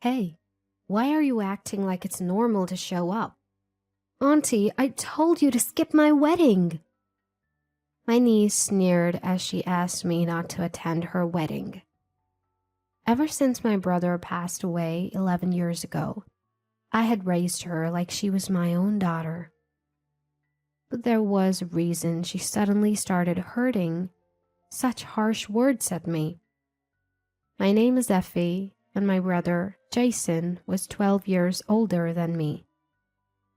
Hey, why are you acting like it's normal to show up? Auntie, I told you to skip my wedding. My niece sneered as she asked me not to attend her wedding. Ever since my brother passed away 11 years ago, I had raised her like she was my own daughter. But there was a reason she suddenly started hurting such harsh words at me. My name is Effie, and my brother, Jason, was 12 years older than me.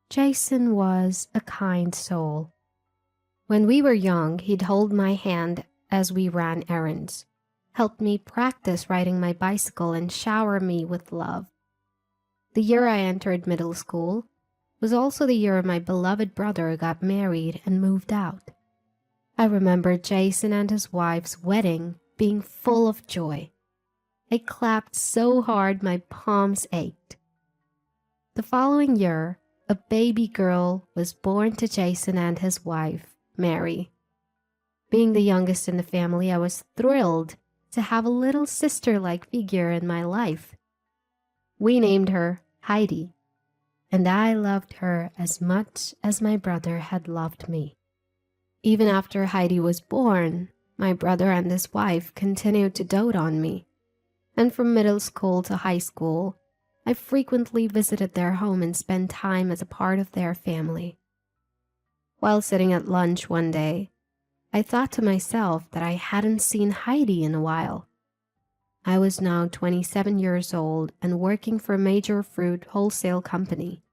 Jason was a kind soul. When we were young, he'd hold my hand as we ran errands, help me practice riding my bicycle, and shower me with love. The year I entered middle school was also the year my beloved brother got married and moved out. I remember Jason and his wife's wedding being full of joy. I clapped so hard my palms ached. The following year, a baby girl was born to Jason and his wife, Mary. Being the youngest in the family, I was thrilled to have a little sister-like figure in my life. We named her Heidi, and I loved her as much as my brother had loved me. Even after Heidi was born, my brother and his wife continued to dote on me. And from middle school to high school, I frequently visited their home and spent time as a part of their family. While sitting at lunch one day, I thought to myself that I hadn't seen Heidi in a while. I was now 27 years old and working for a major fruit wholesale company,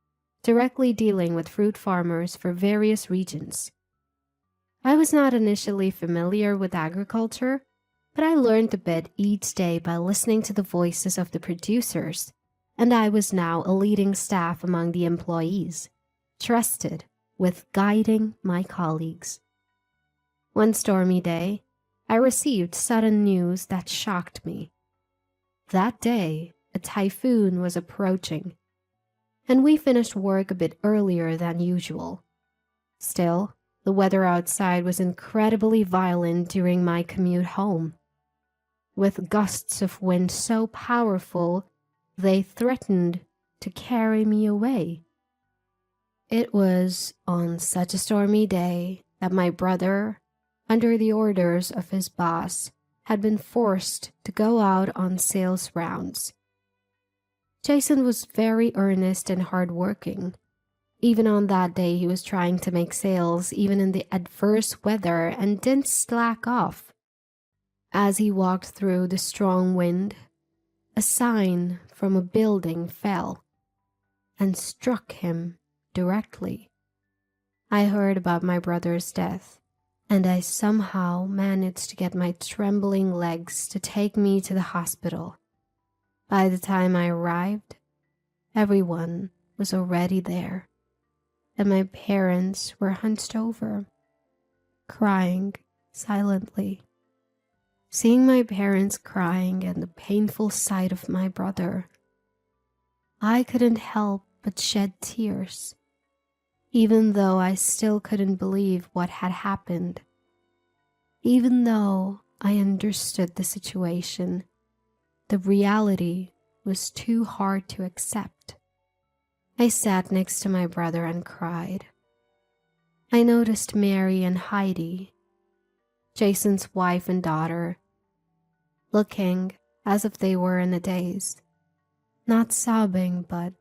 directly dealing with fruit farmers for various regions. I was not initially familiar with agriculture, but I learned a bit each day by listening to the voices of the producers, and I was now a leading staff among the employees, trusted with guiding my colleagues. One stormy day, I received sudden news that shocked me. That day, a typhoon was approaching, and we finished work a bit earlier than usual. Still, the weather outside was incredibly violent during my commute home, with gusts of wind so powerful they threatened to carry me away. It was on such a stormy day that my brother, under the orders of his boss, had been forced to go out on sales rounds. Jason was very earnest and hardworking. Even on that day, he was trying to make sales even in the adverse weather and didn't slack off. As he walked through the strong wind, a sign from a building fell and struck him directly. I heard about my brother's death, and I somehow managed to get my trembling legs to take me to the hospital. By the time I arrived, everyone was already there, and my parents were hunched over, crying silently. Seeing my parents crying and the painful sight of my brother, I couldn't help but shed tears, even though I still couldn't believe what had happened. Even though I understood the situation, the reality was too hard to accept. I sat next to my brother and cried. I noticed Mary and Heidi, Jason's wife and daughter, looking as if they were in a daze, not sobbing but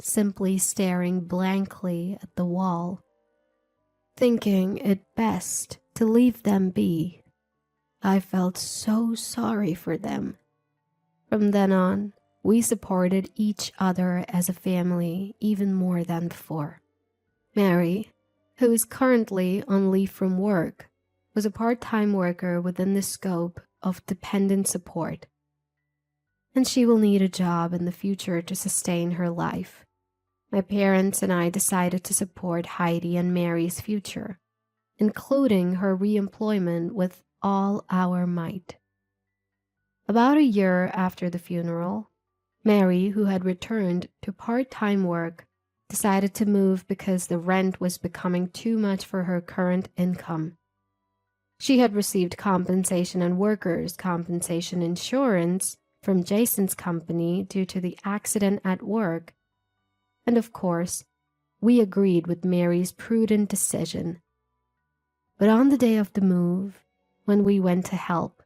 simply staring blankly at the wall, thinking it best to leave them be. I felt so sorry for them. From then on, we supported each other as a family even more than before. Mary, who is currently on leave from work, was a part-time worker within the scope of dependent support, and she will need a job in the future to sustain her life. My parents and I decided to support Heidi and Mary's future, including her re-employment with all our might. About a year after the funeral, Mary, who had returned to part-time work, decided to move because the rent was becoming too much for her current income. She had received compensation and workers' compensation insurance from Jason's company due to the accident at work. And of course, we agreed with Mary's prudent decision. But on the day of the move, when we went to help,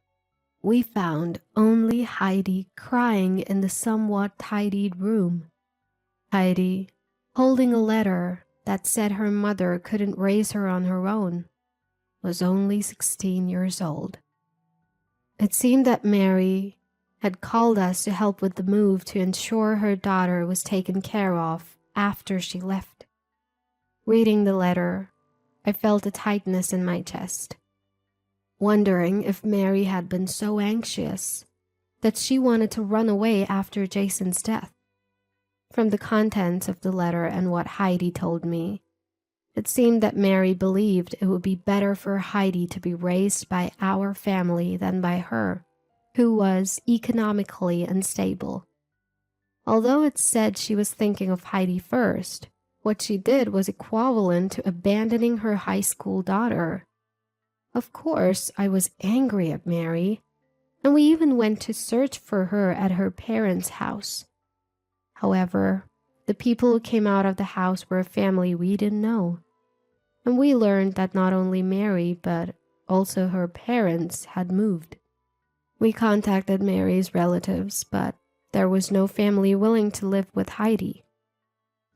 we found only Heidi crying in the somewhat tidied room. Heidi, holding a letter that said her mother couldn't raise her on her own, was only 16 years old. It seemed that Mary had called us to help with the move to ensure her daughter was taken care of after she left. Reading the letter, I felt a tightness in my chest, wondering if Mary had been so anxious that she wanted to run away after Jason's death. From the contents of the letter and what Heidi told me, it seemed that Mary believed it would be better for Heidi to be raised by our family than by her, who was economically unstable. Although it said she was thinking of Heidi first, what she did was equivalent to abandoning her high school daughter. Of course, I was angry at Mary, and we even went to search for her at her parents' house. However, the people who came out of the house were a family we didn't know, and we learned that not only Mary but also her parents had moved. We contacted Mary's relatives, but there was no family willing to live with Heidi,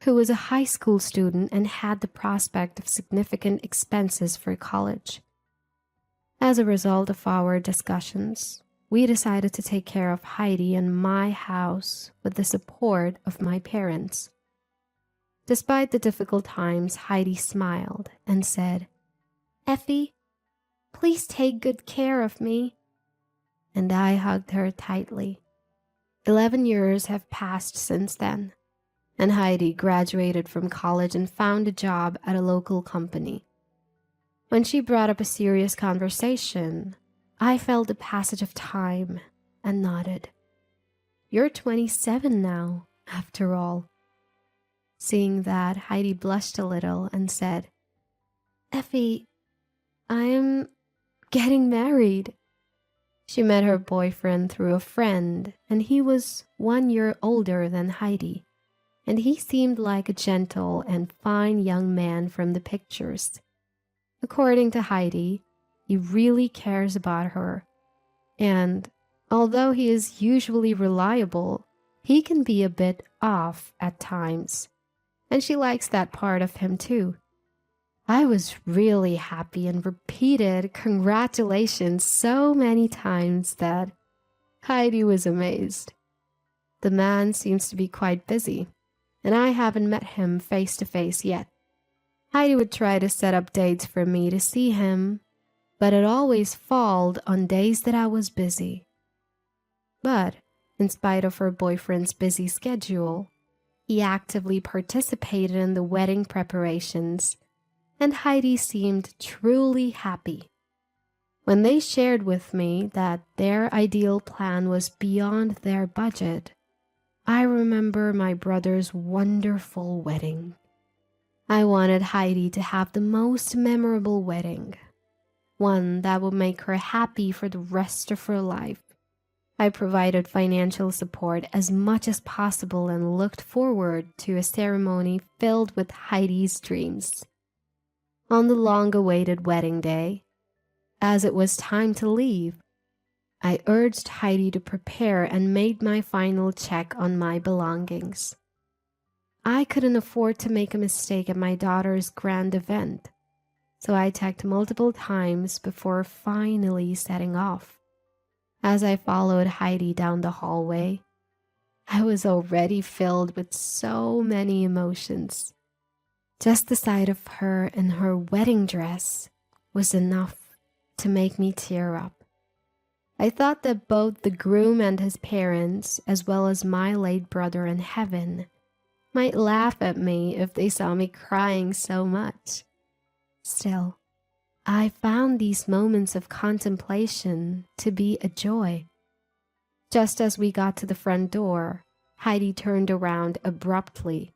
who was a high school student and had the prospect of significant expenses for college. As a result of our discussions, we decided to take care of Heidi in my house with the support of my parents. Despite the difficult times, Heidi smiled and said, "Effie, please take good care of me." And I hugged her tightly. 11 years have passed since then, and Heidi graduated from college and found a job at a local company. When she brought up a serious conversation, I felt the passage of time and nodded. "You're 27 now, after all." Seeing that, Heidi blushed a little and said, "Effie, I'm getting married." She met her boyfriend through a friend, and he was 1 year older than Heidi, and he seemed like a gentle and fine young man from the pictures. According to Heidi, he really cares about her, and although he is usually reliable, he can be a bit off at times, and she likes that part of him too. I was really happy and repeated congratulations so many times that Heidi was amazed. The man seems to be quite busy, and I haven't met him face to face yet. Heidi would try to set up dates for me to see him, but it always falled on days that I was busy. But, in spite of her boyfriend's busy schedule, he actively participated in the wedding preparations, and Heidi seemed truly happy. When they shared with me that their ideal plan was beyond their budget, I remember my brother's wonderful wedding. I wanted Heidi to have the most memorable wedding, one that would make her happy for the rest of her life. I provided financial support as much as possible and looked forward to a ceremony filled with Heidi's dreams. On the long-awaited wedding day, as it was time to leave, I urged Heidi to prepare and made my final check on my belongings. I couldn't afford to make a mistake at my daughter's grand event, so I checked multiple times before finally setting off. As I followed Heidi down the hallway, I was already filled with so many emotions. Just the sight of her in her wedding dress was enough to make me tear up. I thought that both the groom and his parents, as well as my late brother in heaven, might laugh at me if they saw me crying so much. Still, I found these moments of contemplation to be a joy. Just as we got to the front door, Heidi turned around abruptly.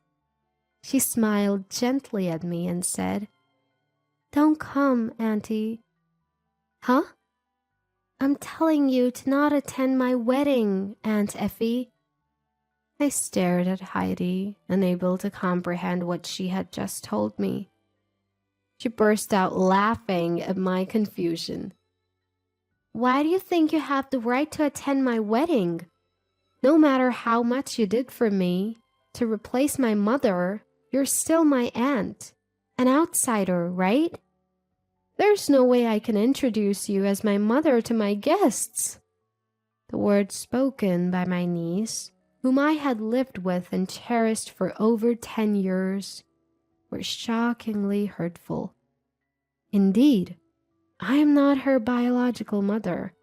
She smiled gently at me and said, "Don't come, Auntie." "Huh?" I'm telling you to not attend my wedding, Aunt Effie. I stared at Heidi, unable to comprehend what she had just told me. She burst out laughing at my confusion. Why do you think you have the right to attend my wedding? No matter how much you did for me, to replace my mother, you're still my aunt, an outsider, right? There's no way I can introduce you as my mother to my guests. The words spoken by my niece, whom I had lived with and cherished for over 10 years, were shockingly hurtful. Indeed, I am not her biological mother.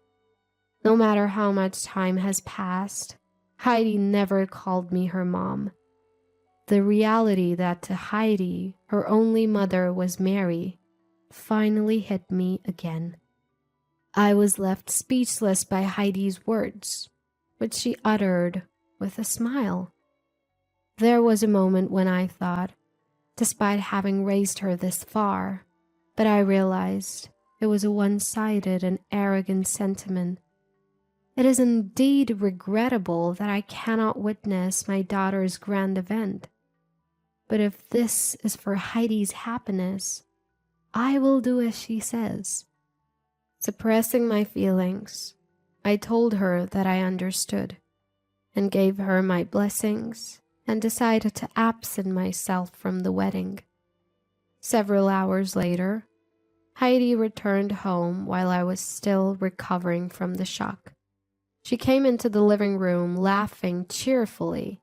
No matter how much time has passed, Heidi never called me her mom. The reality that to Heidi, her only mother was Mary, finally hit me again. I was left speechless by Heidi's words, which she uttered with a smile. There was a moment when I thought, despite having raised her this far, but I realized it was a one-sided and arrogant sentiment. It is indeed regrettable that I cannot witness my daughter's grand event. But if this is for Heidi's happiness, I will do as she says. Suppressing my feelings, I told her that I understood and gave her my blessings and decided to absent myself from the wedding. Several hours later, Heidi returned home while I was still recovering from the shock. She came into the living room laughing cheerfully,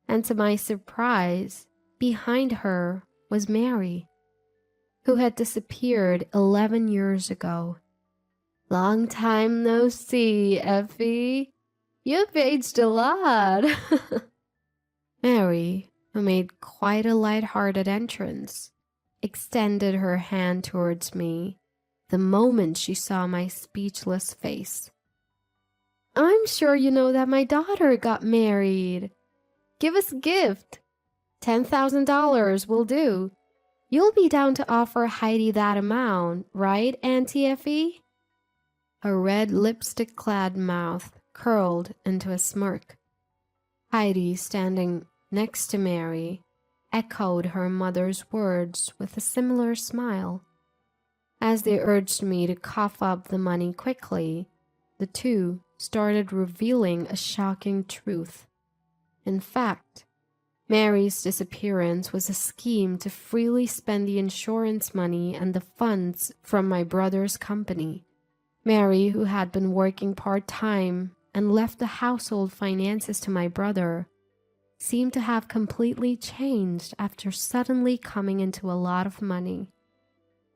and to my surprise, behind her was Mary, who had disappeared 11 years ago. Long time no see, Effie. You've aged a lot. Mary, who made quite a light-hearted entrance, extended her hand towards me the moment she saw my speechless face. I'm sure you know that my daughter got married. Give us a gift. $10,000 will do. You'll be down to offer Heidi that amount, right, Auntie Effie? Her red lipstick-clad mouth curled into a smirk. Heidi, standing next to Mary, echoed her mother's words with a similar smile. As they urged me to cough up the money quickly, the two started revealing a shocking truth. In fact, Mary's disappearance was a scheme to freely spend the insurance money and the funds from my brother's company. Mary, who had been working part-time and left the household finances to my brother, seemed to have completely changed after suddenly coming into a lot of money.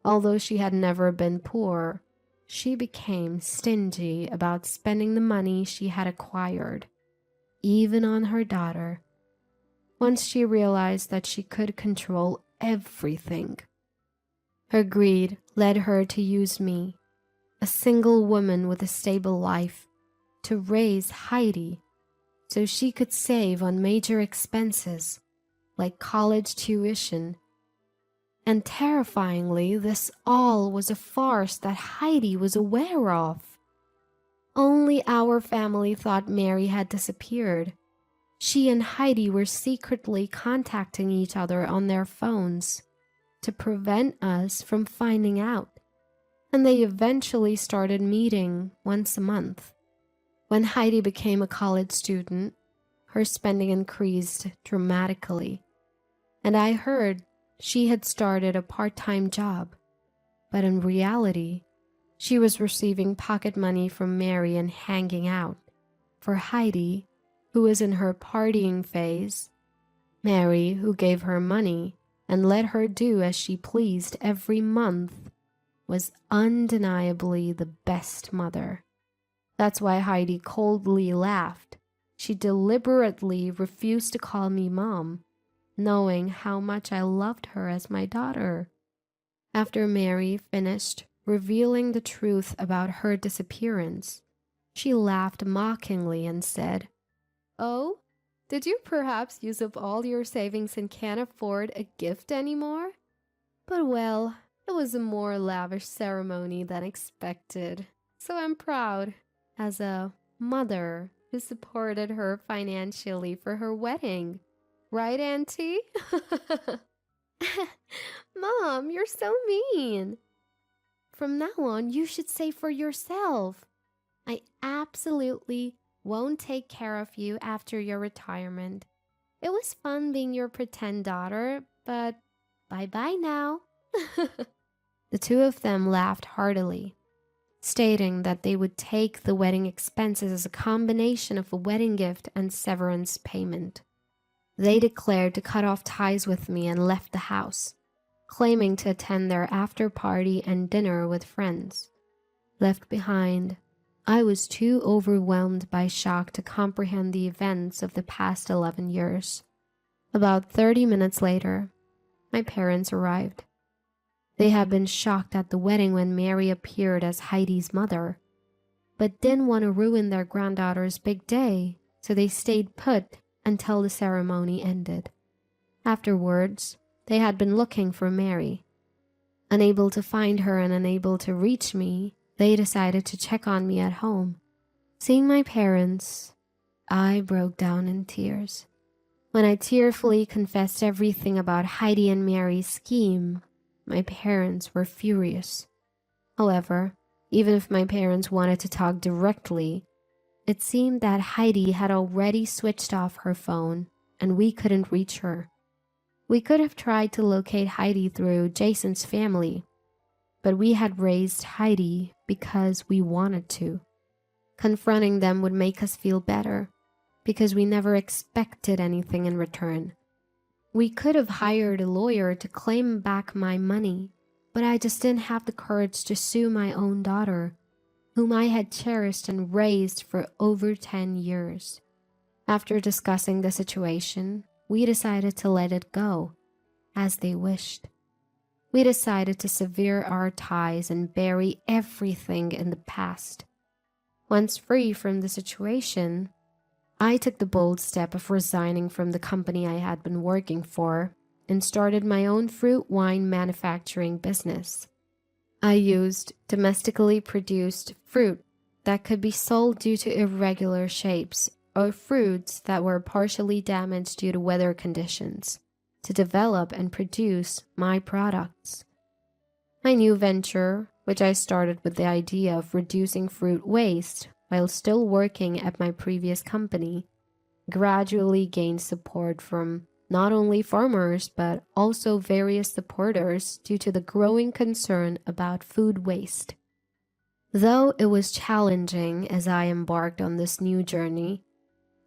Although she had never been poor, she became stingy about spending the money she had acquired, even on her daughter. Once she realized that she could control everything, her greed led her to use me, a single woman with a stable life, to raise Heidi so she could save on major expenses like college tuition. And terrifyingly, this all was a farce that Heidi was aware of. Only our family thought Mary had disappeared. She and Heidi were secretly contacting each other on their phones to prevent us from finding out, and they eventually started meeting once a month. When Heidi became a college student, her spending increased dramatically, and I heard she had started a part-time job, but in reality, she was receiving pocket money from Mary and hanging out. For Heidi, who was in her partying phase, Mary, who gave her money and let her do as she pleased every month, was undeniably the best mother. That's why Heidi coldly laughed. She deliberately refused to call me mom, knowing how much I loved her as my daughter. After Mary finished revealing the truth about her disappearance, she laughed mockingly and said, "Oh, did you perhaps use up all your savings and can't afford a gift anymore? But well, it was a more lavish ceremony than expected, So I'm proud as a mother who supported her financially for her wedding. Right, Auntie? Mom, you're so mean. From now on, you should say for yourself. I absolutely won't take care of you after your retirement. It was fun being your pretend daughter, but bye-bye now. The two of them laughed heartily, stating that they would take the wedding expenses as a combination of a wedding gift and severance payment. They declared to cut off ties with me and left the house, claiming to attend their after party and dinner with friends. Left behind, I was too overwhelmed by shock to comprehend the events of the past 11 years. About 30 minutes later, my parents arrived. They had been shocked at the wedding when Mary appeared as Heidi's mother, but didn't want to ruin their granddaughter's big day, so they stayed put until the ceremony ended. Afterwards, they had been looking for Mary. Unable to find her and unable to reach me, they decided to check on me at home. Seeing my parents, I broke down in tears. When I tearfully confessed everything about Heidi and Mary's scheme, my parents were furious. However, even if my parents wanted to talk directly, it seemed that Heidi had already switched off her phone and we couldn't reach her. We could have tried to locate Heidi through Jason's family, but we had raised Heidi because we wanted to. Confronting them would make us feel better because we never expected anything in return. We could have hired a lawyer to claim back my money, but I just didn't have the courage to sue my own daughter, whom I had cherished and raised for over 10 years. After discussing the situation, we decided to let it go, as they wished. We decided to sever our ties and bury everything in the past. Once free from the situation, I took the bold step of resigning from the company I had been working for and started my own fruit wine manufacturing business. I used domestically produced fruit that could be sold due to irregular shapes or fruits that were partially damaged due to weather conditions to develop and produce my products. My new venture, which I started with the idea of reducing fruit waste while still working at my previous company, gradually gained support from not only farmers but also various supporters due to the growing concern about food waste. Though it was challenging as I embarked on this new journey,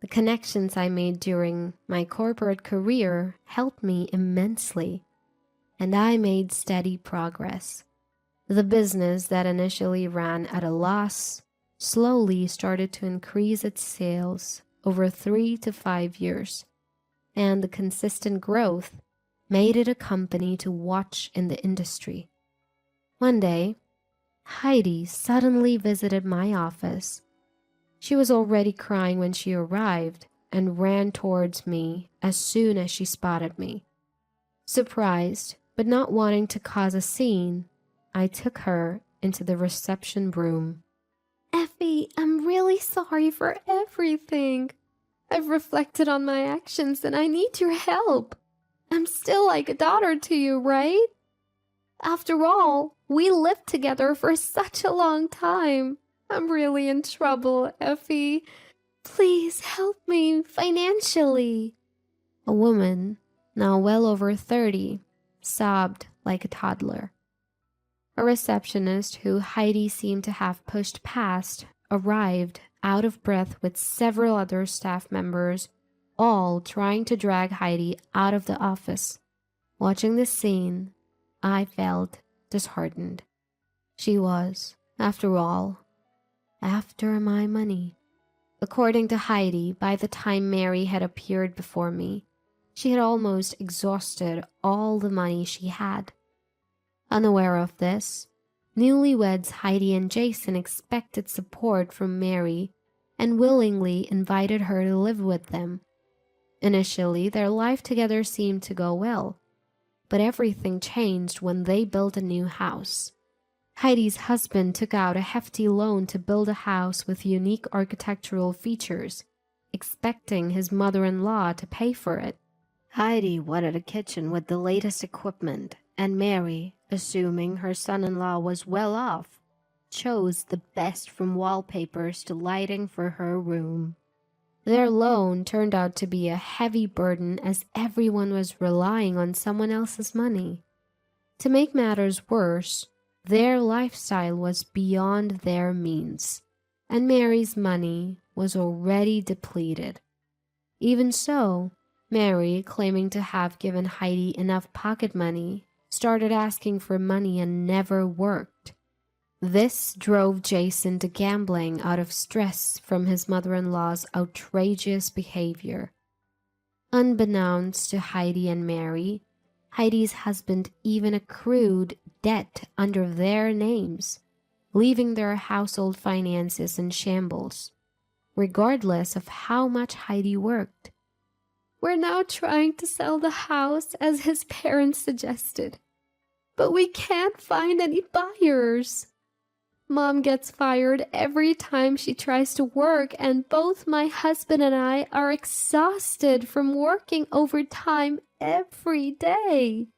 the connections I made during my corporate career helped me immensely, and I made steady progress. The business that initially ran at a loss slowly started to increase its sales over 3 to 5 years, and the consistent growth made it a company to watch in the industry. One day, Heidi suddenly visited my office. She was already crying when she arrived and ran towards me as soon as she spotted me. Surprised, but not wanting to cause a scene, I took her into the reception room. Effie, I'm really sorry for everything. I've reflected on my actions and I need your help. I'm still like a daughter to you, right? After all, we lived together for such a long time. I'm really in trouble, Effie. Please help me financially. A woman, now well over 30, sobbed like a toddler. A receptionist who Heidi seemed to have pushed past arrived, out of breath with several other staff members, all trying to drag Heidi out of the office. Watching this scene, I felt disheartened. She was, after all, after my money. According to Heidi, by the time Mary had appeared before me, she had almost exhausted all the money she had. Unaware of this, newlyweds Heidi and Jason expected support from Mary and willingly invited her to live with them. Initially, their life together seemed to go well, but everything changed when they built a new house. Heidi's husband took out a hefty loan to build a house with unique architectural features, expecting his mother-in-law to pay for it. Heidi wanted a kitchen with the latest equipment, and Mary, assuming her son-in-law was well off, chose the best from wallpapers to lighting for her room. Their loan turned out to be a heavy burden as everyone was relying on someone else's money. To make matters worse, their lifestyle was beyond their means, and Mary's money was already depleted. Even so, Mary, claiming to have given Heidi enough pocket money, started asking for money and never worked. This drove Jason to gambling out of stress from his mother-in-law's outrageous behavior. Unbeknownst to Heidi and Mary, Heidi's husband even accrued debt under their names, leaving their household finances in shambles, regardless of how much Heidi worked. "We're now trying to sell the house as his parents suggested, but we can't find any buyers. Mom gets fired every time she tries to work, and both my husband and I are exhausted from working overtime every day.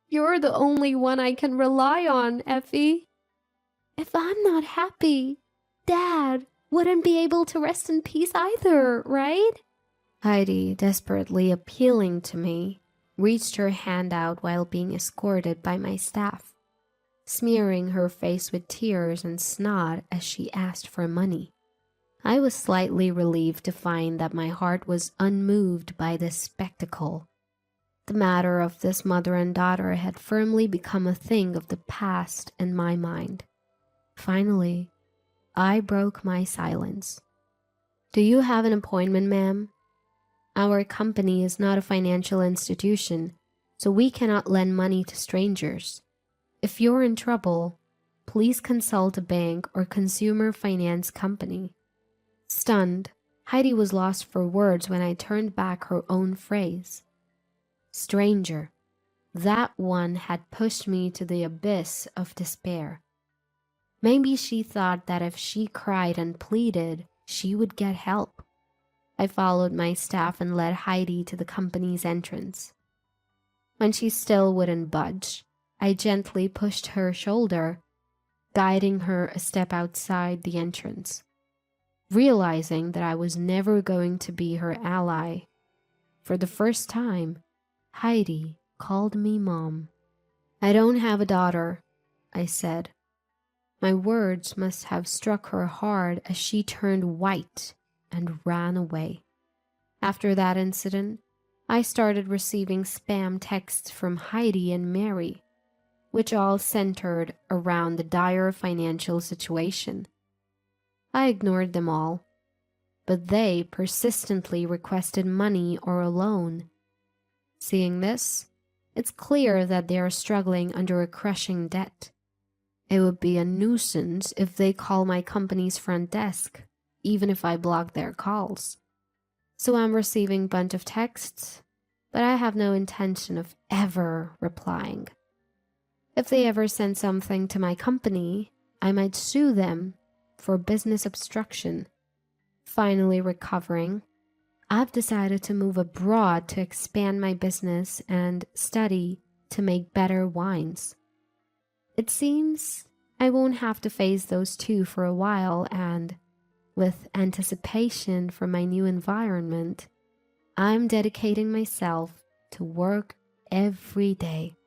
You're the only one I can rely on, Effie. If I'm not happy, Dad wouldn't be able to rest in peace either, right?" Heidi, desperately appealing to me, reached her hand out while being escorted by my staff, smearing her face with tears and snot as she asked for money. I was slightly relieved to find that my heart was unmoved by this spectacle. The matter of this mother and daughter had firmly become a thing of the past in my mind. Finally, I broke my silence. "Do you have an appointment, ma'am? Our company is not a financial institution, so we cannot lend money to strangers. If you're in trouble, please consult a bank or consumer finance company." Stunned, Heidi was lost for words when I turned back her own phrase. Stranger. That one had pushed me to the abyss of despair. Maybe she thought that if she cried and pleaded, she would get help. I followed my staff and led Heidi to the company's entrance. When she still wouldn't budge, I gently pushed her shoulder, guiding her a step outside the entrance. Realizing that I was never going to be her ally, for the first time, Heidi called me Mom. "I don't have a daughter," I said. My words must have struck her hard as she turned white and ran away. After that incident, I started receiving spam texts from Heidi and Mary, which all centered around the dire financial situation. I ignored them all, but they persistently requested money or a loan. Seeing this, it's clear that they are struggling under a crushing debt. It would be a nuisance if they call my company's front desk, even if I block their calls. So I'm receiving a bunch of texts, but I have no intention of ever replying. If they ever send something to my company, I might sue them for business obstruction. Finally recovering, I've decided to move abroad to expand my business and study to make better wines. It seems I won't have to face those two for a while, and with anticipation for my new environment, I'm dedicating myself to work every day.